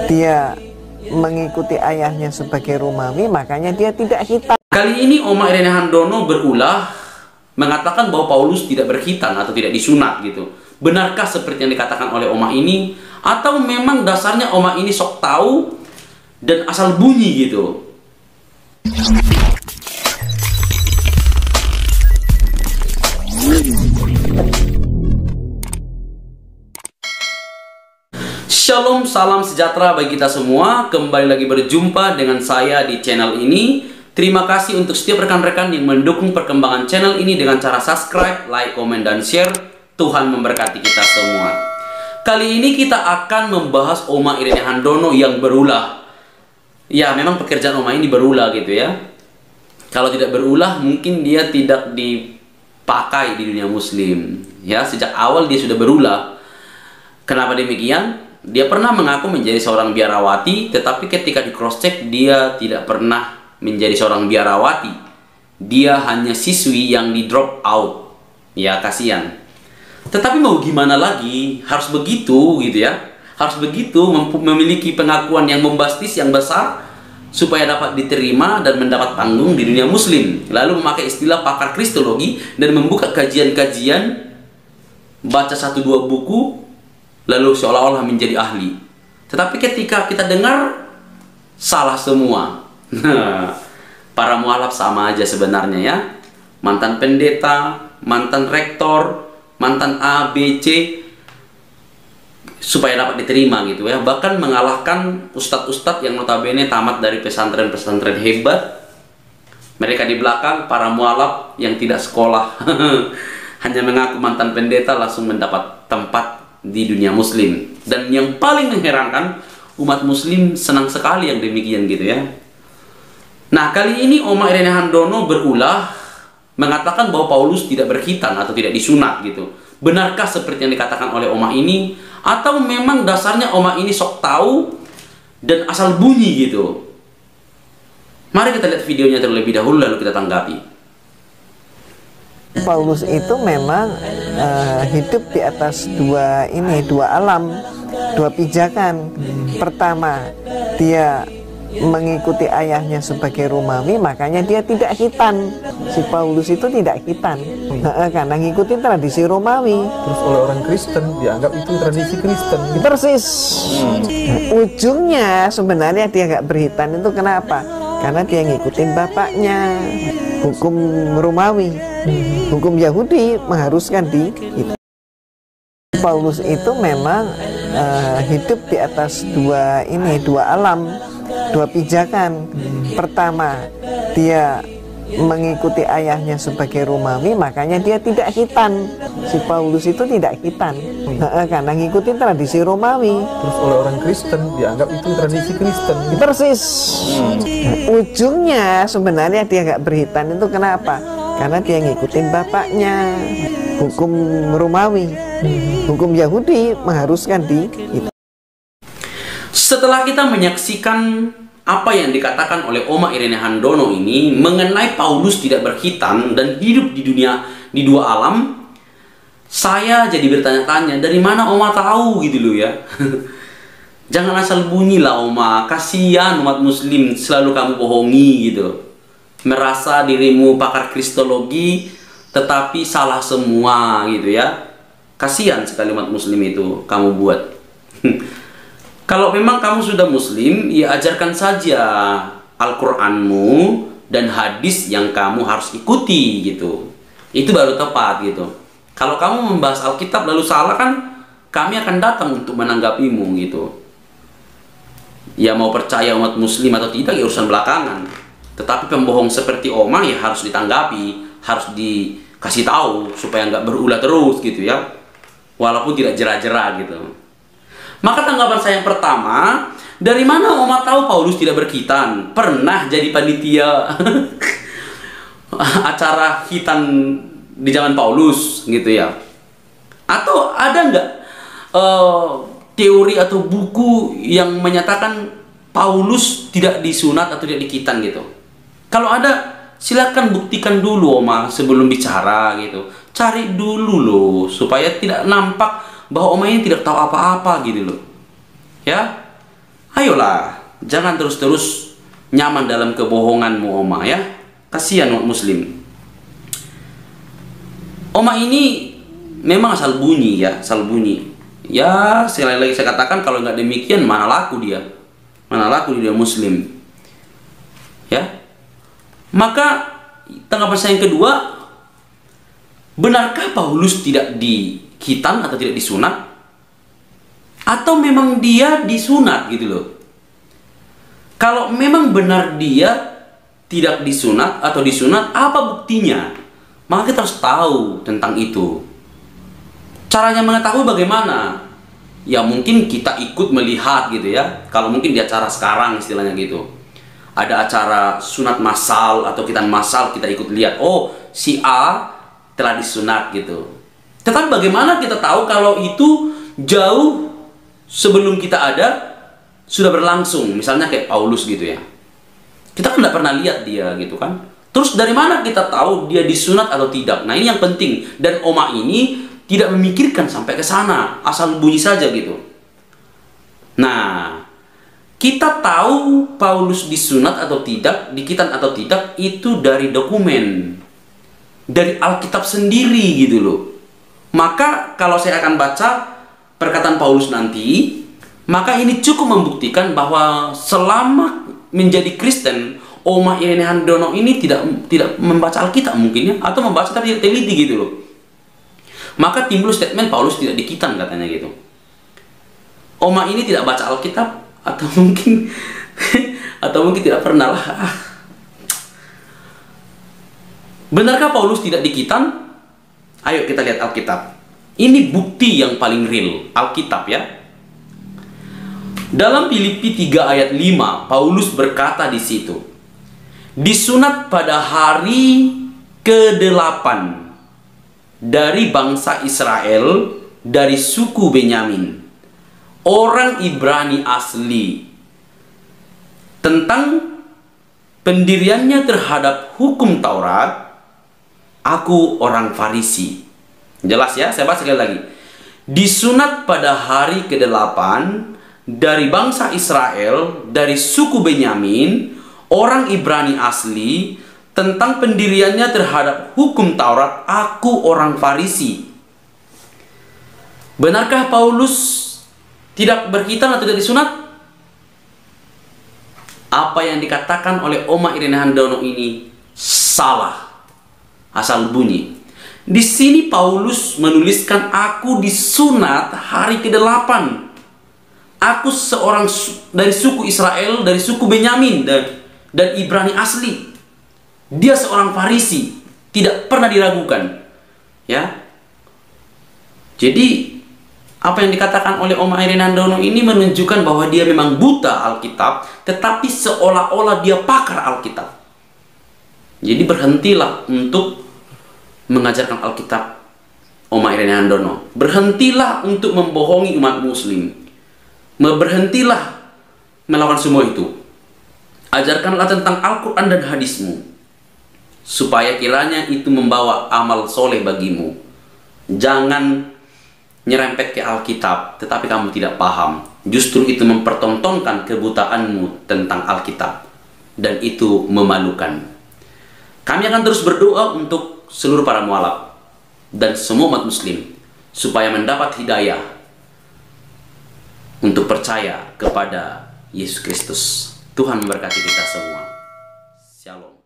dia mengikuti ayahnya sebagai Romawi, makanya dia tidak khitan. Kali ini Oma Irene Handono berulah mengatakan bahwa Paulus tidak berkhitan atau tidak disunat gitu. Benarkah seperti yang dikatakan oleh Oma ini? Atau memang dasarnya Oma ini sok tahu dan asal bunyi gitu? Shalom, salam sejahtera bagi kita semua. Kembali lagi berjumpa dengan saya di channel ini. Terima kasih untuk setiap rekan-rekan yang mendukung perkembangan channel ini dengan cara subscribe, like, komen, dan share. Tuhan memberkati kita semua. Kali ini kita akan membahas Oma Irene Handono yang berulah. Ya, memang pekerjaan Oma ini berulah gitu ya. Kalau tidak berulah, mungkin dia tidak dipakai di dunia muslim. Ya, sejak awal dia sudah berulah. Kenapa demikian? Dia pernah mengaku menjadi seorang biarawati, tetapi ketika di cross check dia tidak pernah menjadi seorang biarawati. Dia hanya siswi yang di drop out. Ya, kasihan. Tetapi mau gimana lagi? Harus begitu gitu ya. Harus begitu memiliki pengakuan yang bombastis yang besar supaya dapat diterima dan mendapat panggung di dunia muslim. Lalu memakai istilah pakar kristologi dan membuka kajian-kajian, baca 1-2 buku, lalu seolah-olah menjadi ahli. Tetapi ketika kita dengar, salah semua. Para mualaf sama aja sebenarnya ya. Mantan pendeta, mantan rektor, mantan A, B, C, supaya dapat diterima gitu ya. Bahkan mengalahkan ustadz-ustadz yang notabene tamat dari pesantren-pesantren hebat. Mereka di belakang, para mualaf yang tidak sekolah, hanya mengaku mantan pendeta langsung mendapat tempat di dunia muslim. Dan yang paling mengherankan, umat muslim senang sekali yang demikian gitu ya. Nah, kali ini Oma Irene Handono berulah mengatakan bahwa Paulus tidak berkhitan atau tidak disunat gitu. Benarkah seperti yang dikatakan oleh Oma ini? Atau memang dasarnya Oma ini sok tahu dan asal bunyi gitu? Mari kita lihat videonya terlebih dahulu lalu kita tanggapi. Paulus itu memang hidup di atas dua alam, dua pijakan. Pertama, dia mengikuti ayahnya sebagai Romawi, makanya dia tidak khitan. Si Paulus itu tidak khitan karena ngikutin tradisi Romawi. Terus oleh orang Kristen dianggap itu tradisi Kristen. Persis. Ujungnya sebenarnya dia nggak berkhitan itu kenapa? Karena dia ngikutin bapaknya, hukum Romawi. Hukum Yahudi mengharuskan di itu. Paulus itu memang hidup di atas dua alam, dua pijakan. Pertama, dia mengikuti ayahnya sebagai Romawi, makanya dia tidak khitan. Si Paulus itu tidak khitan karena ngikutin tradisi Romawi. Terus oleh orang Kristen dianggap itu tradisi Kristen. Persis. Ujungnya sebenarnya dia nggak berkhitan itu kenapa? Karena dia ngikutin bapaknya, hukum Romawi. Hukum Yahudi mengharuskan di itu. Setelah kita menyaksikan apa yang dikatakan oleh Oma Irene Handono ini mengenai Paulus tidak berkhitan dan hidup di dua alam, saya jadi bertanya-tanya, dari mana Oma tahu gitu loh ya. Jangan asal bunyi lah Oma, kasihan umat muslim selalu kamu bohongi gitu. Merasa dirimu pakar kristologi tetapi salah semua gitu ya. Kasihan sekali umat muslim itu kamu buat. Kalau memang kamu sudah muslim, ya ajarkan saja Al-Qur'anmu dan hadis yang kamu harus ikuti gitu. Itu baru tepat gitu. Kalau kamu membahas Alkitab lalu salah, kan kami akan datang untuk menanggapimu gitu. Ya mau percaya umat muslim atau tidak ya urusan belakangan. Tetapi pembohong seperti Oma ya harus ditanggapi, harus dikasih tahu supaya nggak berulah terus gitu ya. Walaupun tidak jera-jera gitu. Maka tanggapan saya yang pertama, dari mana Oma tahu Paulus tidak berkhitan? Pernah jadi panitia acara khitan di zaman Paulus gitu ya? Atau ada nggak teori atau buku yang menyatakan Paulus tidak disunat atau tidak dikhitan gitu? Kalau ada, silakan buktikan dulu Oma sebelum bicara gitu. Cari dulu loh supaya tidak nampak bahwa Oma ini tidak tahu apa-apa gitu loh. Ya. Ayolah, jangan terus-terus nyaman dalam kebohonganmu, Oma ya. Kasihan umat muslim. Oma ini memang asal bunyi ya, asal bunyi. Ya, sekali lagi saya katakan, kalau nggak demikian mana laku dia. Mana laku dia muslim. Ya. Maka tanggapan saya yang kedua, benarkah Paulus tidak dikhitan atau tidak disunat? Atau memang dia disunat gitu loh. Kalau memang benar dia tidak disunat atau disunat, apa buktinya? Maka kita harus tahu tentang itu. Caranya mengetahui bagaimana? Ya mungkin kita ikut melihat gitu ya. Kalau mungkin di acara sekarang istilahnya gitu, ada acara sunat massal atau khitan massal, kita ikut lihat, oh si A telah disunat gitu. Tetapi bagaimana kita tahu kalau itu jauh sebelum kita ada sudah berlangsung? Misalnya kayak Paulus gitu ya, kita kan tidak pernah lihat dia gitu kan. Terus dari mana kita tahu dia disunat atau tidak? Nah ini yang penting. Dan Oma ini tidak memikirkan sampai ke sana, asal bunyi saja gitu. Nah, kita tahu Paulus disunat atau tidak, dikhitan atau tidak, itu dari dokumen, dari Alkitab sendiri gitu loh. Maka kalau saya akan baca perkataan Paulus nanti, maka ini cukup membuktikan bahwa selama menjadi Kristen, Oma Irene Handono ini tidak membaca Alkitab mungkin ya, atau membaca tapi tidak teliti gitu loh. Maka timbul statement Paulus tidak dikhitan katanya gitu. Oma ini tidak baca Alkitab, atau mungkin tidak pernah lah. Benarkah Paulus tidak dikhitan? Ayo kita lihat Alkitab. Ini bukti yang paling real, Alkitab ya. Dalam Filipi 3 ayat 5, Paulus berkata di situ, disunat pada hari ke-8 dari bangsa Israel, dari suku Benyamin, orang Ibrani asli. Tentang pendiriannya terhadap hukum Taurat, aku orang Farisi. Jelas ya, saya bahas sekali lagi. Disunat pada hari ke-8 dari bangsa Israel, dari suku Benyamin, orang Ibrani asli. Tentang pendiriannya terhadap hukum Taurat, aku orang Farisi. Benarkah Paulus tidak berkhitan atau tidak disunat? Apa yang dikatakan oleh Oma Irene Handono ini salah, asal bunyi. Di sini Paulus menuliskan aku disunat hari ke-8. Aku seorang dari suku Israel, dari suku Benyamin dan Ibrani asli. Dia seorang Farisi, tidak pernah diragukan. Ya. Jadi apa yang dikatakan oleh Oma Irene Handono ini menunjukkan bahwa dia memang buta Alkitab, tetapi seolah-olah dia pakar Alkitab. Jadi berhentilah untuk mengajarkan Alkitab, Oma Irene Handono. Berhentilah untuk membohongi umat muslim. Berhentilah melakukan semua itu. Ajarkanlah tentang Al-Quran dan hadismu, supaya kiranya itu membawa amal soleh bagimu. Jangan nyerempet ke Alkitab, tetapi kamu tidak paham. Justru itu mempertontonkan kebutaanmu tentang Alkitab. Dan itu memalukan. Kami akan terus berdoa untuk seluruh para mualaf dan semua umat muslim, supaya mendapat hidayah untuk percaya kepada Yesus Kristus. Tuhan memberkati kita semua. Shalom.